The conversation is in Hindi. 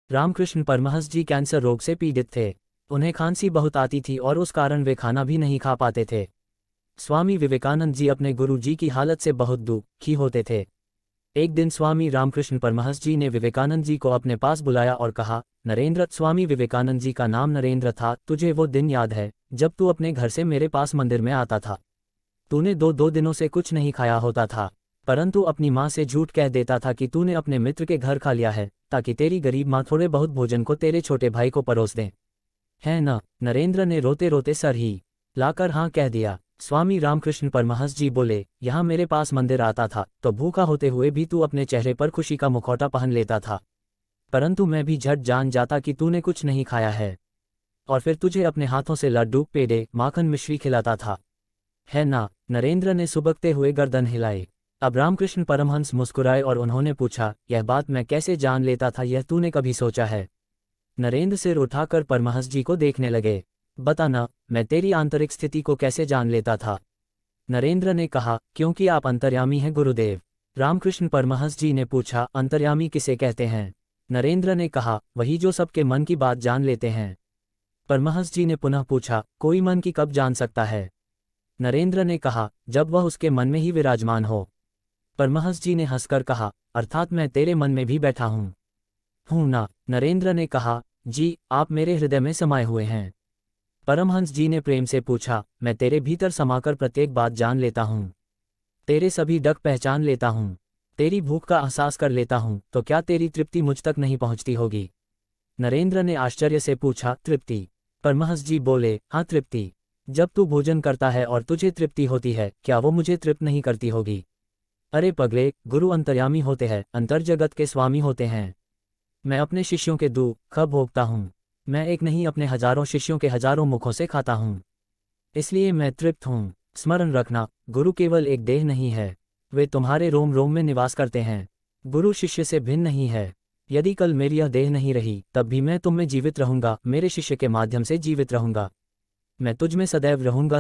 रामकृष्ण परमहंस जी कैंसर रोग से पीड़ित थे। उन्हें खांसी बहुत आती थी और उस कारण वे खाना भी नहीं खा पाते थे। स्वामी विवेकानंद जी अपने गुरु जी की हालत से बहुत दुखी होते थे। एक दिन स्वामी रामकृष्ण परमहंस जी ने विवेकानंद जी को अपने पास बुलाया और कहा, नरेंद्र, स्वामी विवेकानंद जी का नाम नरेंद्र था, तुझे वो दिन याद है जब तू अपने घर से मेरे पास मंदिर में आता था? तूने दो दिनों से कुछ नहीं खाया होता था, परंतु अपनी माँ से झूठ कह देता था कि तूने अपने मित्र के घर खा लिया है, ताकि तेरी गरीब माँ थोड़े बहुत भोजन को तेरे छोटे भाई को परोस दें। है ना? नरेंद्र ने रोते रोते सर ही लाकर हाँ कह दिया। स्वामी रामकृष्ण परमहंस जी बोले, यहाँ मेरे पास मंदिर आता था तो भूखा होते हुए भी तू अपने चेहरे पर खुशी का मुखौटा पहन लेता था, परंतु मैं भी झट जान जाता कि तूने कुछ नहीं खाया है, और फिर तुझे अपने हाथों से लड्डू, पेड़े, माखन, मिश्री खिलाता था। है ना? नरेंद्र ने सुबकते हुए गर्दन हिलाई। अब रामकृष्ण परमहंस मुस्कुराए और उन्होंने पूछा, यह बात मैं कैसे जान लेता था, यह तूने कभी सोचा है? नरेंद्र सिर उठाकर परमहंस जी को देखने लगे। बताना, मैं तेरी आंतरिक स्थिति को कैसे जान लेता था? नरेंद्र ने कहा, क्योंकि आप अंतर्यामी हैं गुरुदेव। रामकृष्ण परमहंस जी ने पूछा, अंतर्यामी किसे कहते हैं? नरेंद्र ने कहा, वही जो सबके मन की बात जान लेते हैं। परमहंस जी ने पुनः पूछा, कोई मन की कब जान सकता है? नरेंद्र ने कहा, जब वह उसके मन में ही विराजमान हो। परमहंस जी ने हंसकर कहा, अर्थात मैं तेरे मन में भी बैठा हूँ ना? नरेंद्र ने कहा, जी, आप मेरे हृदय में समाये हुए हैं। परमहंस जी ने प्रेम से पूछा, मैं तेरे भीतर समाकर प्रत्येक बात जान लेता हूँ, तेरे सभी डग पहचान लेता हूँ, तेरी भूख का एहसास कर लेता हूँ, तो क्या तेरी तृप्ति मुझ तक नहीं पहुँचती होगी? नरेंद्र ने आश्चर्य से पूछा, तृप्ति? परमहंस जी बोले, हाँ, तृप्ति। जब तू भोजन करता है और तुझे तृप्ति होती है, क्या वो मुझे तृप्त नहीं करती होगी? अरे पगले, गुरु अंतर्यामी होते हैं, अंतर्जगत के स्वामी होते हैं। मैं अपने शिष्यों के दुख भोगता हूँ। मैं एक नहीं, अपने हजारों शिष्यों के हजारों मुखों से खाता हूँ, इसलिए मैं तृप्त हूँ। स्मरण रखना, गुरु केवल एक देह नहीं है, वे तुम्हारे रोम रोम में निवास करते हैं। गुरु शिष्य से भिन्न नहीं है। यदि कल मेरी यह देह नहीं रही, तब भी मैं तुम में जीवित रहूंगा, मेरे शिष्य के माध्यम से जीवित रहूंगा। मैं तुझ में सदैव रहूंगा।